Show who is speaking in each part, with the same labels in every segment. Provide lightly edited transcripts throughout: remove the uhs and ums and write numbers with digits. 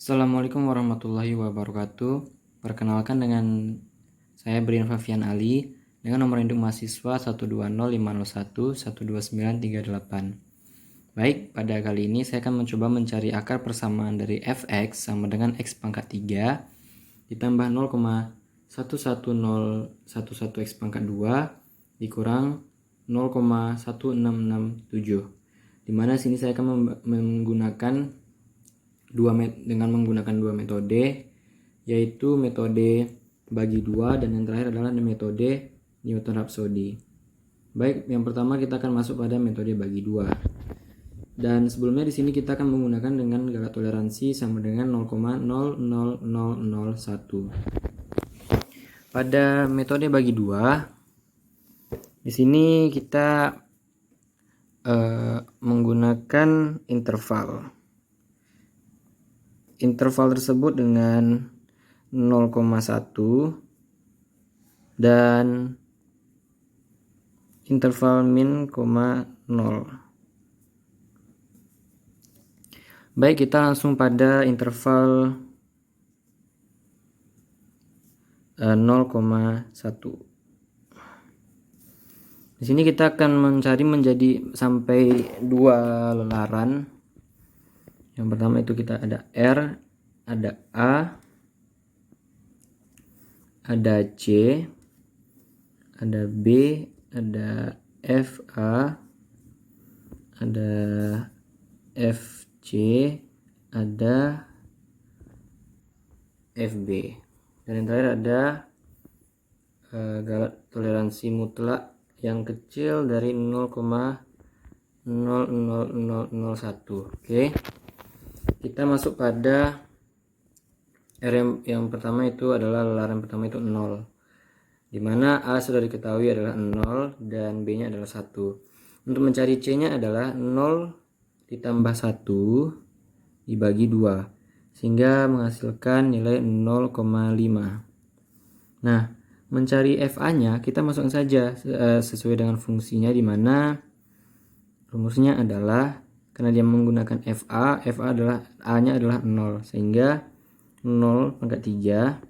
Speaker 1: Assalamualaikum warahmatullahi wabarakatuh. Perkenalkan dengan saya Brian Fafian Ali dengan nomor induk mahasiswa 12050112938. Baik, pada kali ini saya akan mencoba mencari akar persamaan dari fx sama dengan x pangkat 3 ditambah 0,11011 x pangkat 2 dikurang 0,1667. Dimana sini saya akan menggunakan dua metode, yaitu metode bagi dua dan yang terakhir adalah metode Newton Rhapsody. Baik, yang pertama kita akan masuk pada metode bagi dua. Dan sebelumnya di sini kita akan menggunakan dengan galak toleransi sama dengan 0,00001. Pada metode bagi dua, di sini kita menggunakan interval. Interval tersebut dengan 0,1 dan interval min, 0. Baik, kita langsung pada interval 0,1. Di sini kita akan mencari menjadi sampai dua lelaran. Yang pertama itu kita ada R, ada A, ada C, ada B, ada FA, ada FC, ada FB. Dan yang terakhir ada galak toleransi mutlak yang kecil dari 0,00001. Oke. Kita masuk pada R yang pertama itu adalah lelaran pertama itu 0, dimana A sudah diketahui adalah 0 dan B nya adalah 1. Untuk mencari C nya adalah 0 ditambah 1 dibagi 2 sehingga menghasilkan nilai 0,5. Nah, mencari FA nya kita masukkan saja sesuai dengan fungsinya, dimana rumusnya adalah karena dia menggunakan FA adalah A-nya adalah 0, sehingga 0 pangkat 3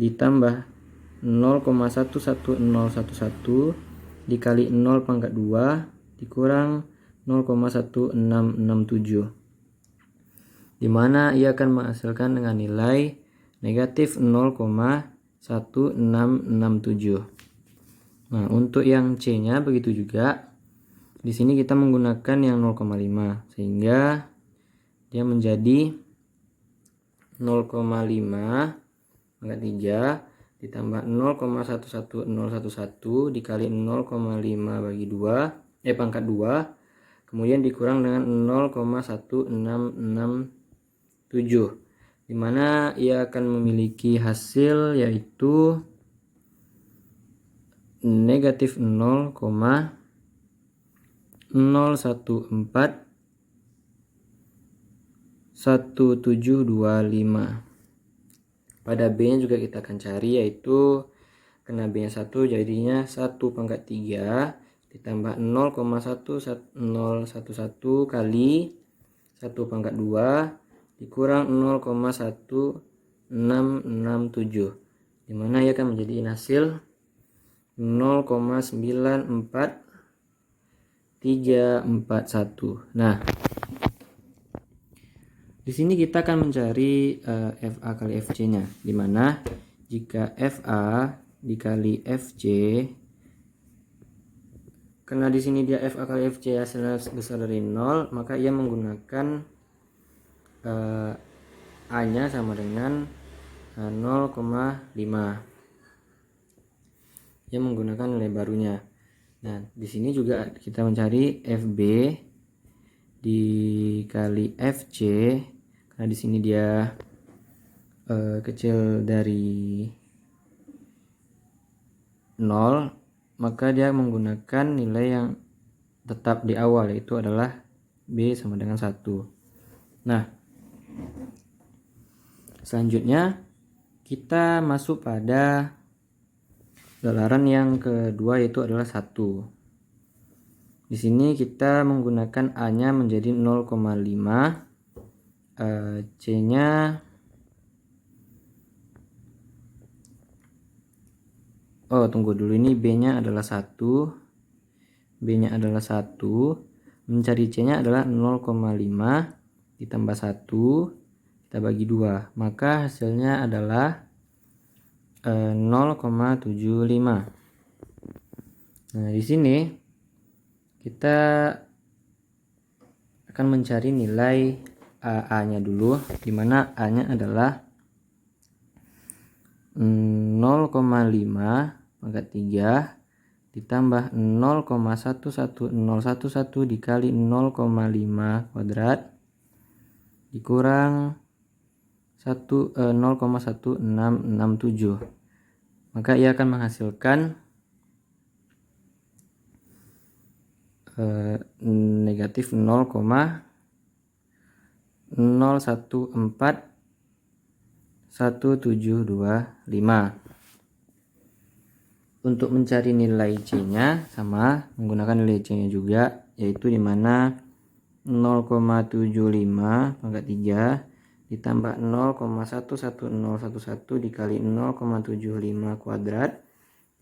Speaker 1: ditambah 0,11011 dikali 0 pangkat 2 dikurang 0,1667, dimana ia akan menghasilkan dengan nilai negatif 0,1667. Nah, untuk yang C-nya begitu juga. Di sini kita menggunakan yang 0,5 sehingga dia menjadi 0,5 pangkat 3 ditambah 0,11011 dikali 0,5 bagi 2 pangkat 2 kemudian dikurang dengan 0,1667, dimana ia akan memiliki hasil yaitu negatif 0,0141725. Pada B nya juga kita akan cari, yaitu karena B nya 1 jadinya 1 pangkat 3 ditambah 0,1011 kali 1 pangkat 2 dikurang 0,1667, dimana ia akan menjadi hasil 0,94341. Nah, di sini kita akan mencari FA kali FC-nya, dimana jika FA dikali FC, karena di sini dia FA kali FC hasilnya besar dari 0, maka ia menggunakan A-nya sama dengan 0,5. Ia menggunakan nilai barunya. Nah, di sini juga kita mencari FB dikali FC, karena di sini dia kecil dari 0, maka dia menggunakan nilai yang tetap di awal, yaitu adalah B sama dengan 1. Nah, selanjutnya kita masuk pada gelaran yang kedua, yaitu adalah 1. Di sini kita menggunakan A-nya menjadi 0,5, C-nya tunggu dulu, ini B-nya adalah 1, B-nya adalah 1, mencari C-nya adalah 0,5 ditambah 1 kita bagi 2, maka hasilnya adalah 0,75. Nah, di sini kita akan mencari nilai A-nya dulu, dimana A-nya adalah 0,5 pangkat 3 ditambah 0,11011 dikali 0,5 kuadrat dikurang 0,1667, maka ia akan menghasilkan negatif 0,014175. Untuk mencari nilai C-nya sama menggunakan nilai C-nya juga, yaitu dimana 0,75 pangkat 3 ditambah 0,11011 dikali 0,75 kuadrat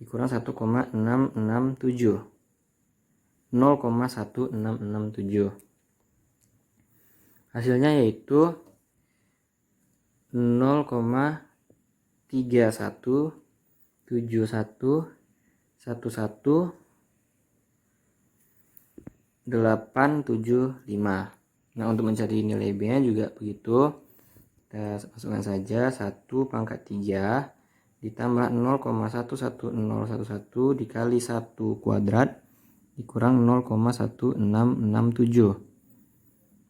Speaker 1: dikurang 1,667, 0,1667. Hasilnya yaitu 0,31711875. Nah, untuk mencari nilai B nya juga begitu, kita masukkan saja 1 pangkat 3 ditambah 0,11011 dikali 1 kuadrat dikurang 0,1667.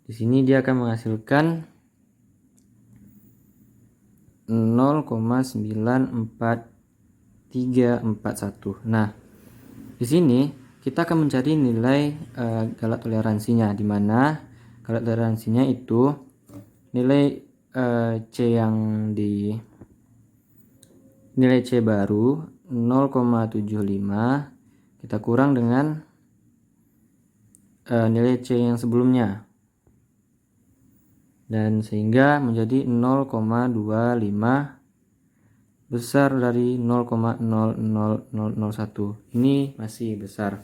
Speaker 1: Di sini dia akan menghasilkan 0,94341. Nah, di sini kita akan mencari nilai galak toleransinya, di mana galak toleransinya itu nilai C yang di nilai C baru 0,75 kita kurang dengan nilai C yang sebelumnya, dan sehingga menjadi 0,25 besar dari 0,00001. Ini masih besar.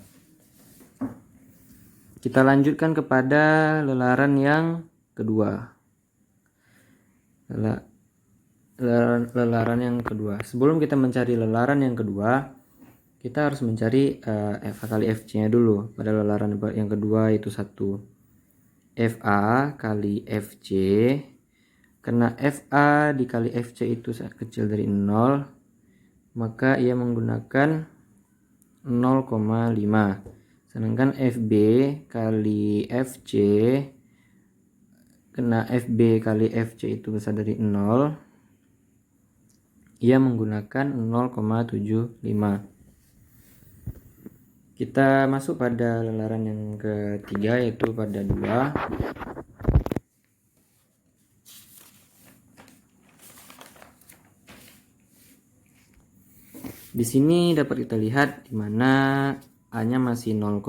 Speaker 1: Kita lanjutkan kepada lelaran yang kedua. Lelaran yang kedua. Sebelum kita mencari lelaran yang kedua, kita harus mencari FA kali FC-nya dulu. Pada lelaran yang kedua itu 1 FA kali FC. Karena FA dikali FC itu kecil dari 0, maka ia menggunakan 0,5. Sedangkan FB kali FC, karena FB kali FC itu besar dari 0, ia menggunakan 0,75. Kita masuk pada lelaran yang ketiga, yaitu pada 2. Di sini dapat kita lihat di mana A-nya masih 0,5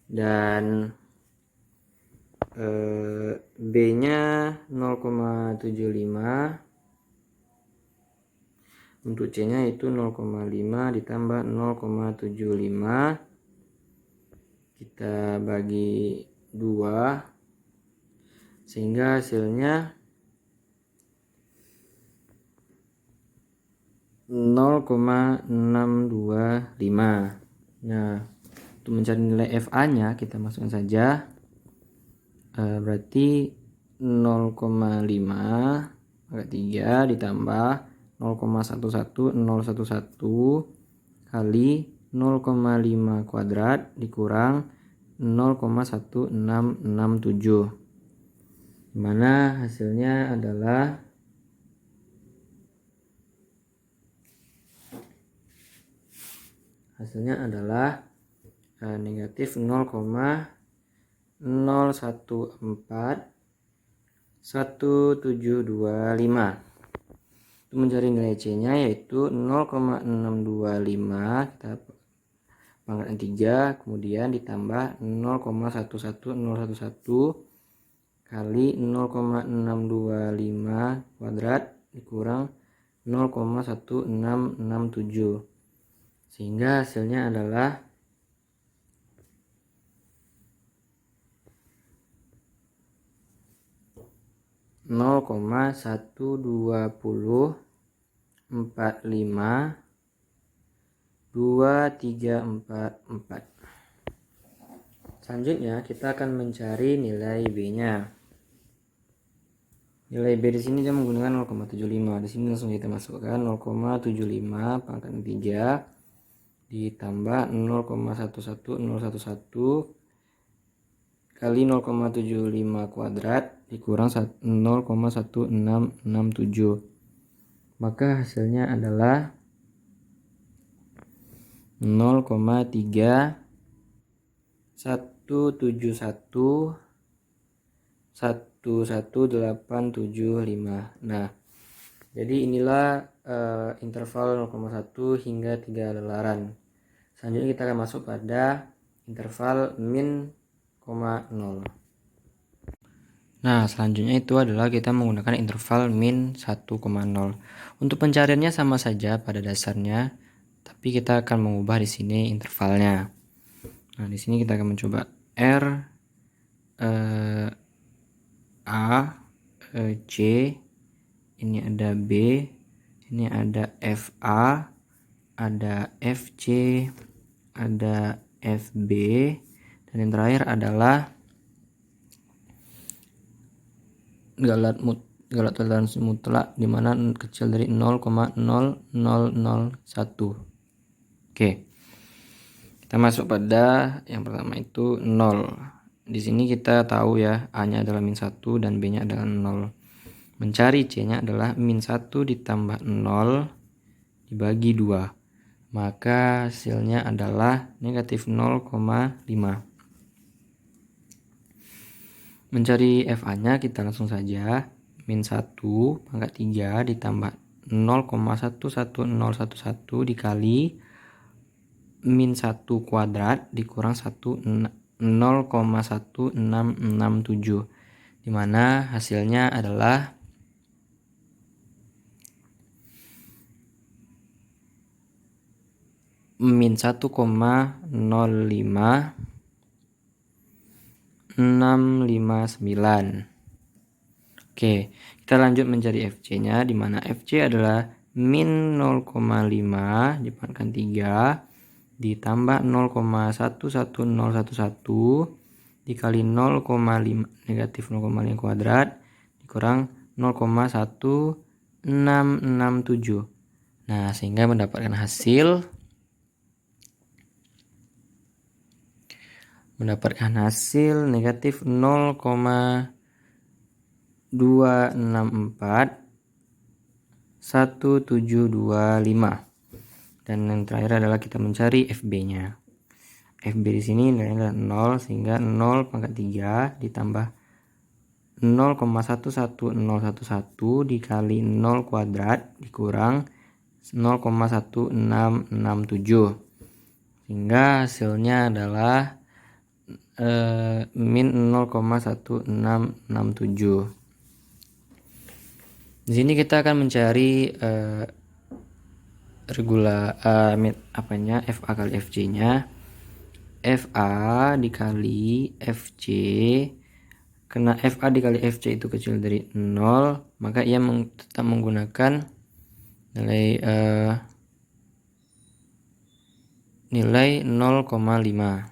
Speaker 1: dan B-nya 0,75. Untuk C-nya itu 0,5 ditambah 0,75 kita bagi 2 sehingga hasilnya 0,625. Nah, untuk mencari nilai FA-nya kita masukkan saja, berarti 0,5 pangkat 3 ditambah 0,11011 kali 0,5 kuadrat dikurang 0,1667, dimana hasilnya adalah negatif 0,0141725. Untuk mencari nilai C-nya yaitu 0,625 kita pangkatan 3, kemudian ditambah 0,11011 kali 0,625 kuadrat dikurang 0,1667, sehingga hasilnya adalah 0,120452344. Selanjutnya kita akan mencari nilai B-nya. Nilai B di sini dia menggunakan 0,75. Di sini langsung kita masukkan 0,75 pangkat 3 ditambah 0,11011 kali 0,75 kuadrat dikurang 0,1667. Maka hasilnya adalah 0,31711875. Nah, jadi inilah interval 0,1 hingga 3 lelaran. Selanjutnya kita akan masuk pada interval min, 0. Nah, selanjutnya itu adalah kita menggunakan interval min 1,0. Untuk pencariannya sama saja pada dasarnya, tapi kita akan mengubah di sini intervalnya. Nah, di sini kita akan mencoba R A C, ini ada B, ini ada FA, ada FC, ada FB, dan yang terakhir adalah galat toleransi mutlak di mana kecil dari 0,0001. Oke. Kita masuk pada yang pertama itu 0. Di sini kita tahu ya, A-nya adalah min 1 dan B-nya adalah 0. Mencari C-nya adalah min 1 ditambah 0 dibagi 2. Maka hasilnya adalah negatif 0,5. Mencari FA-nya kita langsung saja, min 1 pangkat 3 ditambah 0,11011 dikali min 1 kuadrat dikurang 0,1667, dimana hasilnya adalah min 1,05659. Oke, kita lanjut mencari FC-nya, di mana FC adalah min 0,5 dipangkat 3 ditambah 0,11011 dikali 0,5 negatif 0,5 kuadrat dikurang 0,1667. Nah, sehingga mendapatkan hasil negatif 0,2641725. Dan yang terakhir adalah kita mencari FB-nya. FB di sini nilainya adalah 0, sehingga 0 pangkat 3 ditambah 0,11011 dikali 0 kuadrat dikurang 0,1667, sehingga hasilnya adalah min 0,1667. Di sini kita akan mencari FA kali FC-nya. FA dikali FC, karena FA dikali FC itu kecil dari 0, maka ia tetap menggunakan nilai 0,5.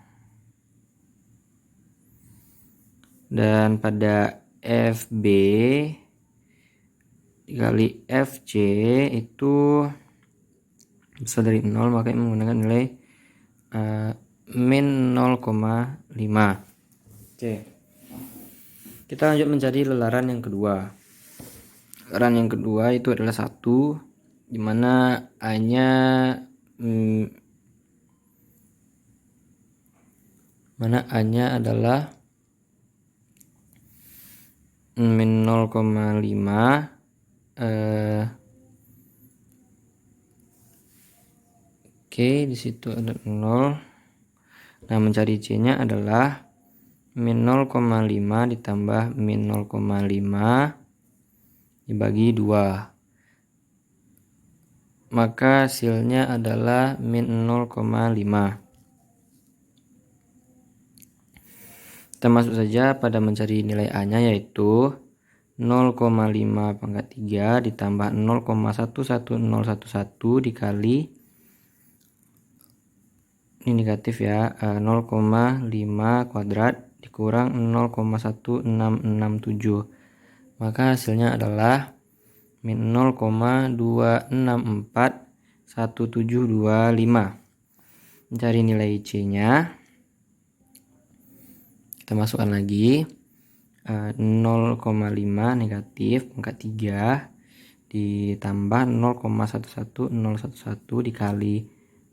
Speaker 1: Dan pada FB dikali FC itu besar dari 0, maka menggunakan nilai min 0,5. Oke. Kita lanjut mencari lelaran yang kedua. Lelaran yang kedua itu adalah 1, dimana A-nya adalah min 0,5. Oke, di situ ada 0. Nah, mencari C-nya adalah min 0,5 ditambah min 0,5 dibagi 2. Maka hasilnya adalah min 0,5. Kita masuk saja pada mencari nilai A-nya, yaitu 0,5 pangkat 3 ditambah 0,11011 dikali, ini negatif ya, 0,5 kuadrat dikurang 0,1667. Maka hasilnya adalah min 0,2641725. Mencari nilai C-nya, kita masukkan lagi 0,5 negatif pangkat 3 ditambah 0,11011 dikali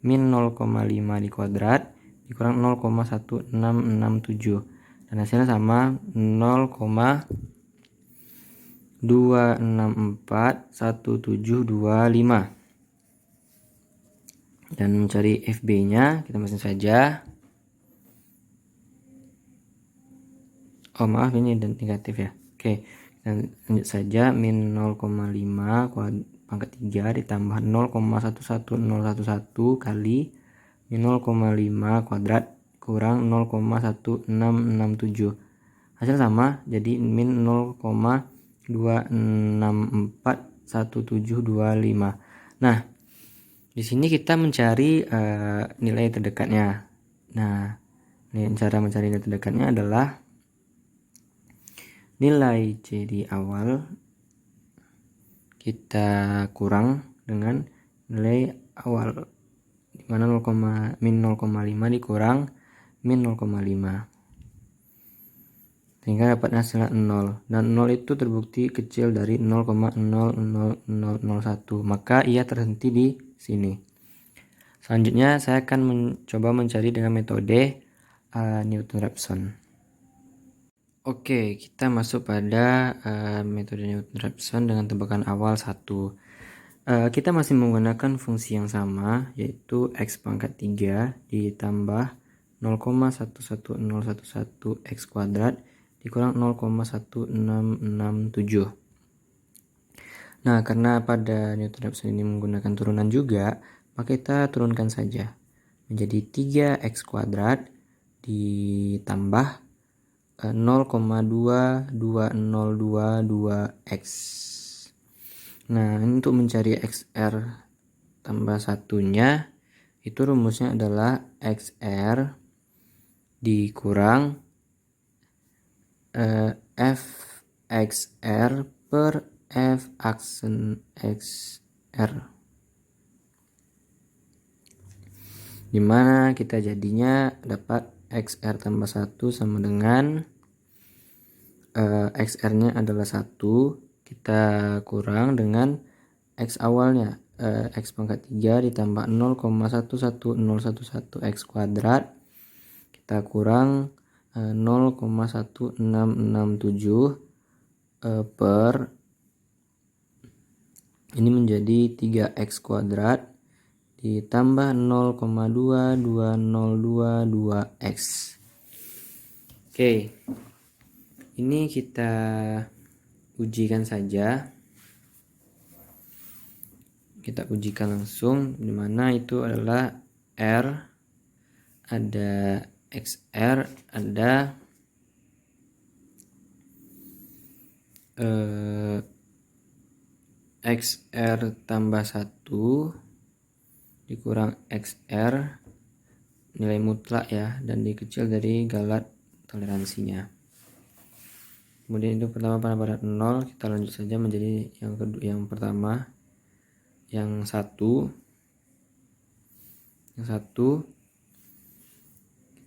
Speaker 1: min 0,5 di kuadrat dikurang 0,1667, dan hasilnya sama 0,2641725. Dan mencari FB-nya, kita masuk saja. Oh maaf, ini negatif ya. Oke, kita lanjut saja. Min 0,5 pangkat 3 ditambah 0,11011 kali min 0,5 kuadrat kurang 0,1667. Hasil sama, jadi min 0,2641725. Nah, di sini kita mencari nilai terdekatnya. Nah, cara mencari nilai terdekatnya adalah nilai C di awal kita kurang dengan nilai awal, dimana min 0,5 dikurang min 0,5, sehingga dapat hasilnya 0, dan 0 itu terbukti kecil dari 0,00001, maka ia terhenti di sini. Selanjutnya saya akan mencoba mencari dengan metode Newton-Raphson. Oke, kita masuk pada metode Newton-Raphson dengan tebakan awal 1. Kita masih menggunakan fungsi yang sama, yaitu x pangkat 3 ditambah 0,11011 x kuadrat dikurang 0,1667. Nah, karena pada Newton-Raphson ini menggunakan turunan juga, maka kita turunkan saja menjadi 3x kuadrat ditambah 0,22022x. Nah, untuk mencari XR tambah satunya, itu rumusnya adalah XR dikurang FXR per F aksen XR, dimana kita jadinya dapat XR tambah 1 sama dengan XR nya adalah 1, kita kurang dengan X awalnya, X pangkat 3 ditambah 0,11011 X kuadrat, kita kurang 0,1667 per, ini menjadi 3x kuadrat ditambah 0,22022x. Oke, ini kita ujikan saja. Kita ujikan langsung, dimana itu adalah R, ada XR, ada XR tambah 1 dikurang XR, nilai mutlak ya, dan dikecil dari galat toleransinya. Kemudian itu pertama pada 0, kita lanjut saja menjadi yang kedua, yang pertama, yang satu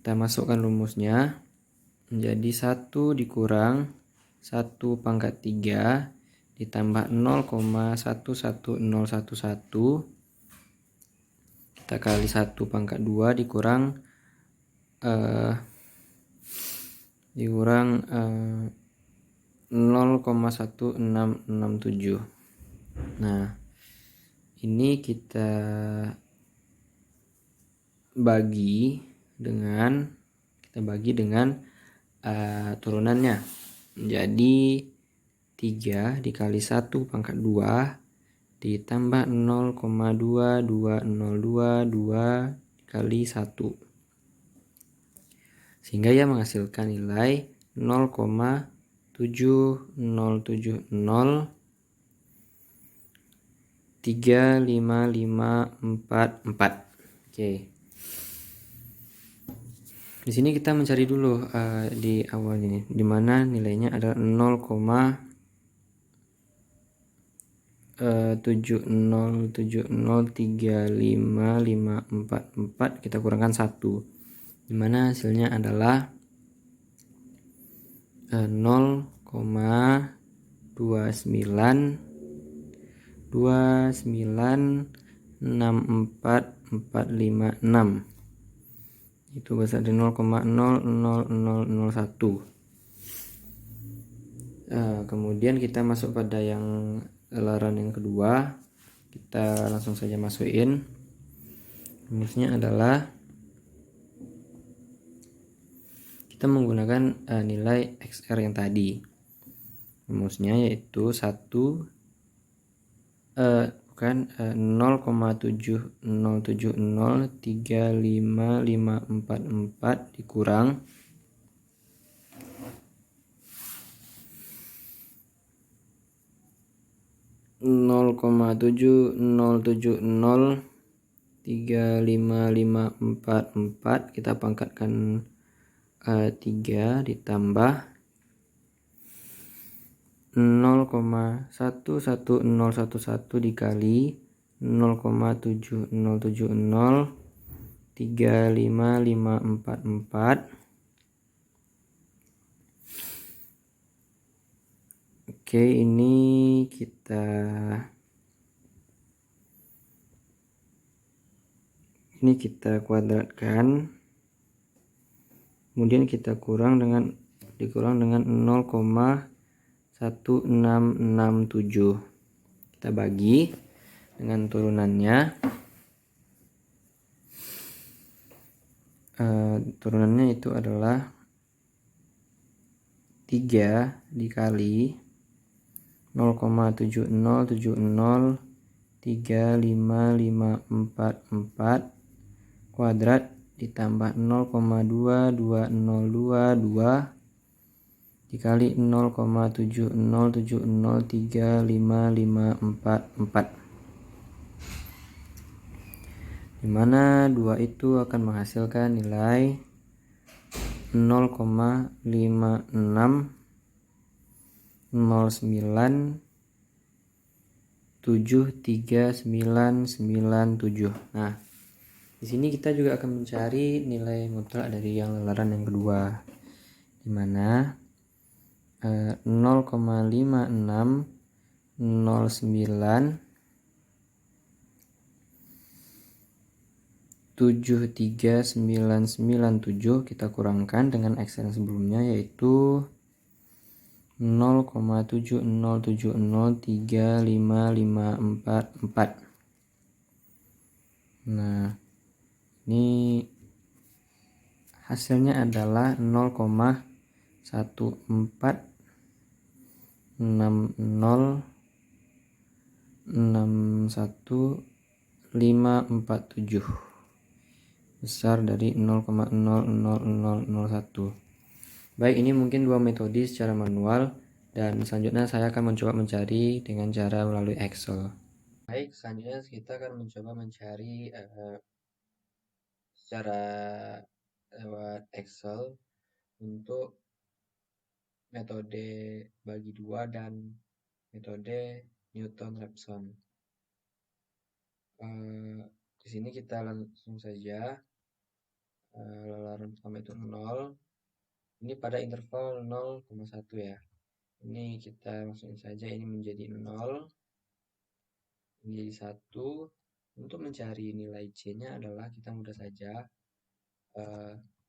Speaker 1: kita masukkan rumusnya menjadi 1 dikurang 1 pangkat 3 ditambah 0,11011 kita kali 1 pangkat 2 dikurang 0,1667. Nah, ini kita bagi dengan turunannya. Jadi 3 dikali 1 pangkat 2 ditambah 0,22022 dikali 1. Sehingga ia menghasilkan nilai 0,70303544. Oke. Di sini kita mencari dulu di awal ini, dimana nilainya adalah 0,7070355544, kita kurangkan 1, dimana hasilnya adalah 0,29296456, itu besar dari 0,00001. Kemudian kita masuk pada yang lelaran yang kedua. Kita langsung saja masukin. Rumusnya adalah kita menggunakan nilai XR yang tadi. Rumusnya yaitu 0,707035544 dikurang 0,707035544, kita pangkatkan 3 ditambah 0,11011 dikali 0,707035544. Oke, ini kita kuadratkan, kemudian kita dikurang dengan 0,1667, kita bagi dengan turunannya. Turunannya itu adalah 3 dikali 0,707035544 kuadrat ditambah 0,22022 dikali 0,707035544, dimana 2 itu akan menghasilkan nilai 0,56097397. Nah, di sini kita juga akan mencari nilai mutlak dari yang lelaran yang kedua, dimana 0,56097397 kita kurangkan dengan X yang sebelumnya, yaitu 0,707035544. Nah, ini hasilnya adalah 0,1460610547, besar dari 0,00001. Baik, ini mungkin dua metode secara manual, dan selanjutnya saya akan mencoba mencari dengan cara melalui Excel. Baik, selanjutnya kita akan mencoba mencari secara lewat Excel untuk metode bagi dua dan metode Newton-Raphson. Di sini kita langsung saja, lelaran pertama itu 0, ini pada interval 0,1 ya. Ini kita masukin saja, ini menjadi 0, menjadi 1. Untuk mencari nilai C-nya adalah kita mudah saja,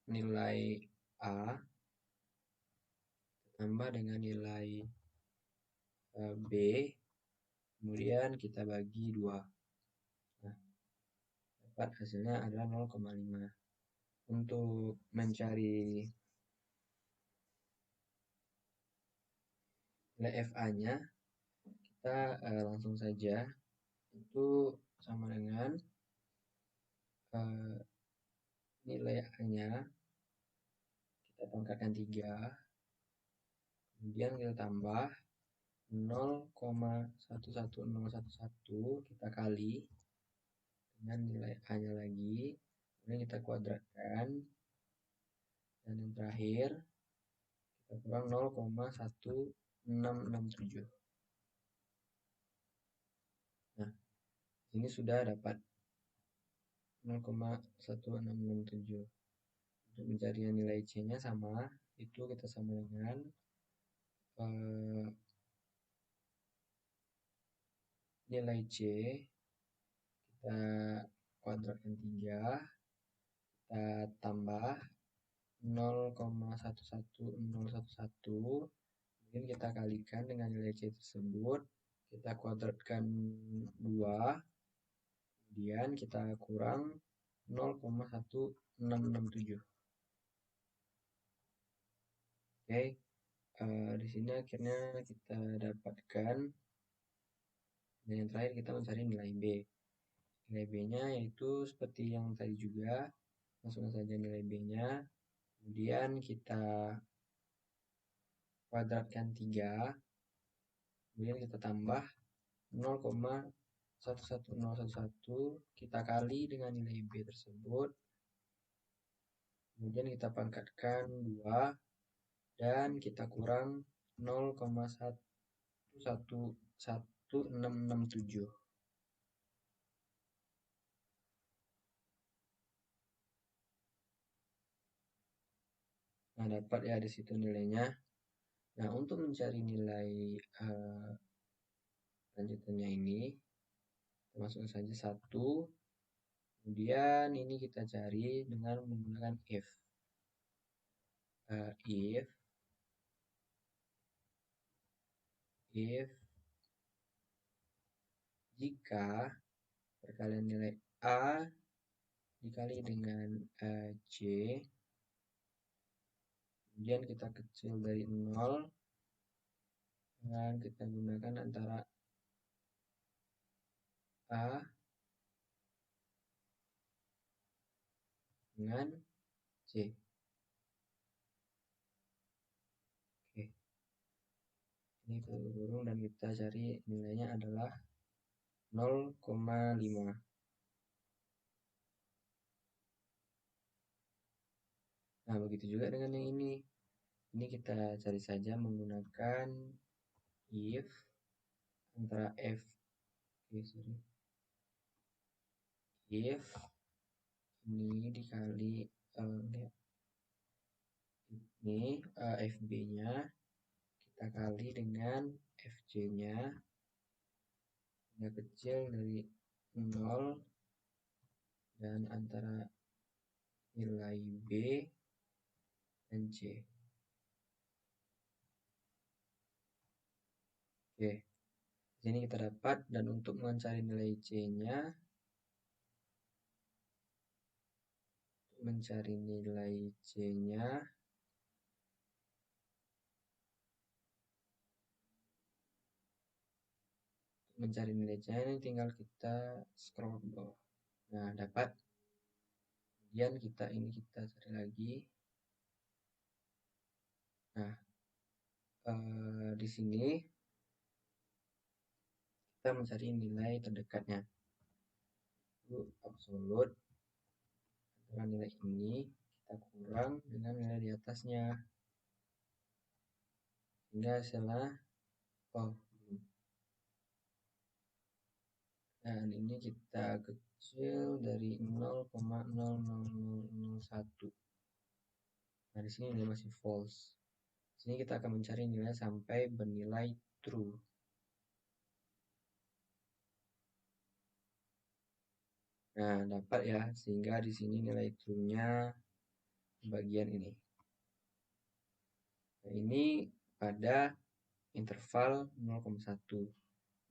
Speaker 1: nilai A tambah dengan nilai B, kemudian kita bagi 2. Nah, dapat hasilnya adalah 0,5. Untuk mencari nilai FA-nya kita langsung saja itu sama dengan nilai A-nya kita pangkatkan 3, kemudian kita tambah 0,11011 kita kali dengan nilai A-nya lagi, kemudian kita kuadratkan, dan yang terakhir kita kurang 0,1667. Nah, ini sudah dapat 0,1667. Untuk mencari nilai C-nya sama, itu kita sama dengan nilai C kita kuadratkan 3, kita tambah 0,11011, kemudian kita kalikan dengan nilai C tersebut, kita kuadratkan 2, kemudian kita kurang 0,1667. Oke, di sini akhirnya kita dapatkan, dan yang terakhir kita mencari nilai B. Nilai B-nya yaitu seperti yang tadi juga, masukkan saja nilai B-nya, kemudian kita kuadratkan 3, kemudian kita tambah 0,11011, kita kali dengan nilai B tersebut, kemudian kita pangkatkan 2, dan kita kurang 0,111667. Nah, dapat ya di situ nilainya. Nah, untuk mencari nilai lanjutannya ini, kita masukkan saja 1, kemudian ini kita cari dengan menggunakan if. If jika perkalian nilai A dikali dengan C, kemudian kita kecil dari 0, dan kita gunakan antara A dengan C. Oke, ini kita burung dan kita cari nilainya adalah 0,5. Nah, begitu juga dengan yang ini. Ini kita cari saja menggunakan if antara if ini dikali ini FB-nya kita kali dengan FC-nya yang kecil dari 0 dan antara nilai B dan C. Oke, di sini kita dapat, dan untuk mencari nilai C-nya, mencari nilai C-nya ini tinggal kita scroll ke bawah. Nah, dapat. Kemudian kita cari lagi. Nah, di sini kita mencari nilai terdekatnya. Itu absolut antara nilai ini kita kurang dengan nilai di atasnya. Sehingga hasilnya dan ini kita kecil dari 0,00001. Nah, di sini dia masih false. Di sini kita akan mencari nilai sampai bernilai true. Nah, dapat ya, sehingga di sini nilai true-nya bagian ini. Nah, ini pada interval 0,1.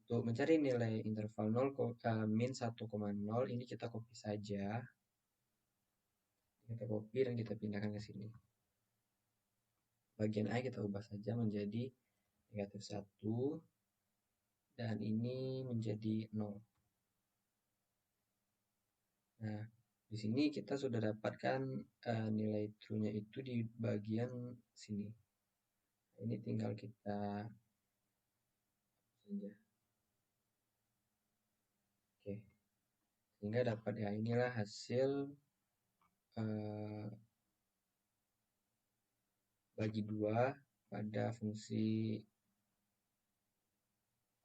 Speaker 1: Untuk mencari nilai interval min 1,0, ini kita copy saja. Kita copy dan kita pindahkan ke sini. Bagian A kita ubah saja menjadi negatif 1, dan ini menjadi 0. Nah, di sini kita sudah dapatkan nilai true-nya itu di bagian sini. Ini tinggal kita saja. Oke, sehingga dapat ya, inilah hasil bagi 2 pada fungsi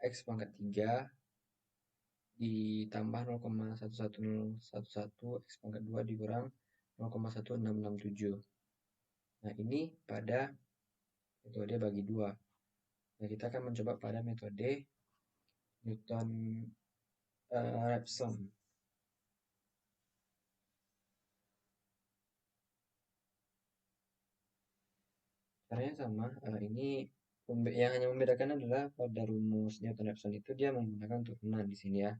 Speaker 1: x pangkat 3 ditambah 0,11011 x pangkat 2 dikurang 0,1667. Nah, ini pada metode bagi 2. Nah, kita akan mencoba pada metode Newton-Raphson. Caranya sama. Ini yang hanya membedakan adalah pada rumus Newton-Raphson itu dia menggunakan turunan di sini ya.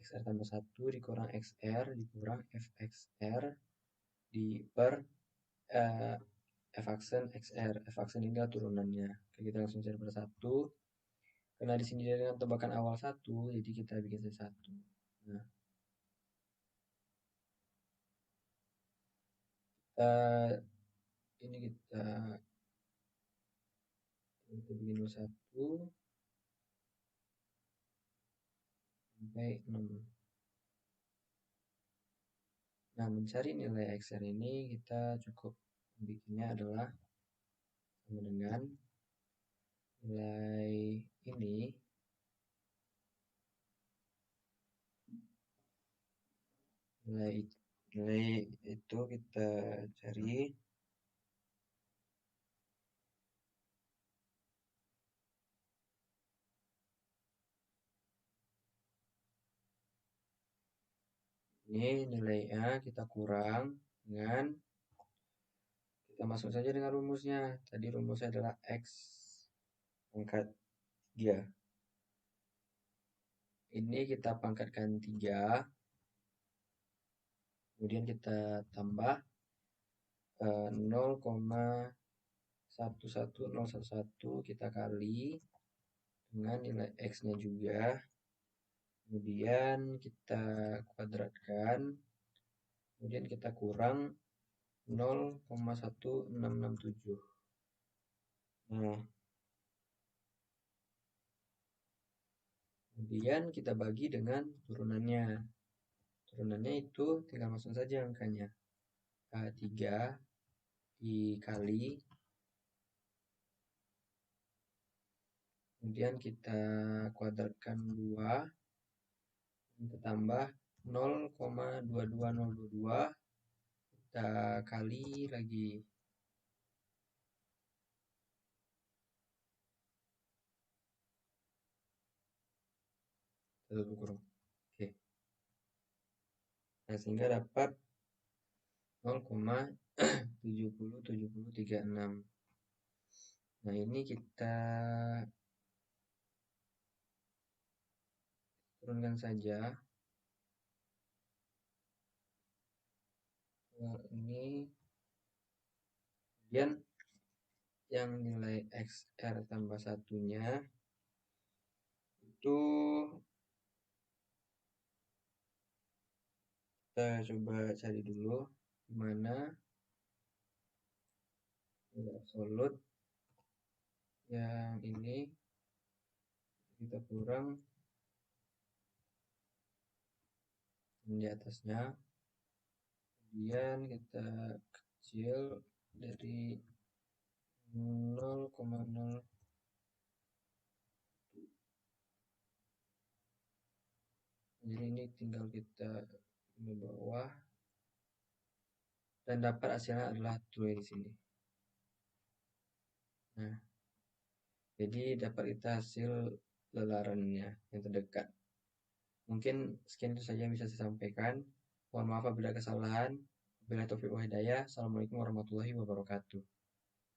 Speaker 1: XR tambah 1 dikurang XR dikurang FXR di per F-aksen XR. F-aksen ini adalah turunannya. Oke, kita langsung cari pada 1. Karena di sini dia dengan tebakan awal 1, jadi kita bikin saja 1. Nah, ini kita bikin dulu 1 sampai 6. Nah, mencari nilai XR ini kita cukup bikinnya adalah sama dengan nilai ini. Nilai itu kita cari ini nilainya kita kurang dengan kita masuk saja dengan rumusnya. Tadi rumusnya adalah X pangkat 3. Ini kita pangkatkan 3. Kemudian kita tambah 0,11011 kita kali dengan nilai X-nya juga. Kemudian kita kuadratkan. Kemudian kita kurang 0,1667. Nah, kemudian kita bagi dengan turunannya. Turunannya itu tinggal masuk saja angkanya. 3 dikali. Kemudian kita kuadratkan 2. Kita tambah 0,22022. Kita kali lagi. Satu kurung. Oke. Nah, sehingga dapat 0,707036. Nah, ini kita turunkan saja. Nah, ini kemudian yang nilai XR tambah satunya itu kita coba cari dulu gimana nilai absolut yang ini kita kurang di atasnya, kemudian kita kecil dari 0,0. Jadi ini tinggal kita di bawah dan dapat hasilnya adalah true di sini. Nah, jadi dapat kita hasil lelarannya yang terdekat. Mungkin sekian itu saja yang bisa saya sampaikan. Mohon maaf apabila kesalahan. Wabillahi taufiq wal hidayah. Assalamualaikum warahmatullahi wabarakatuh.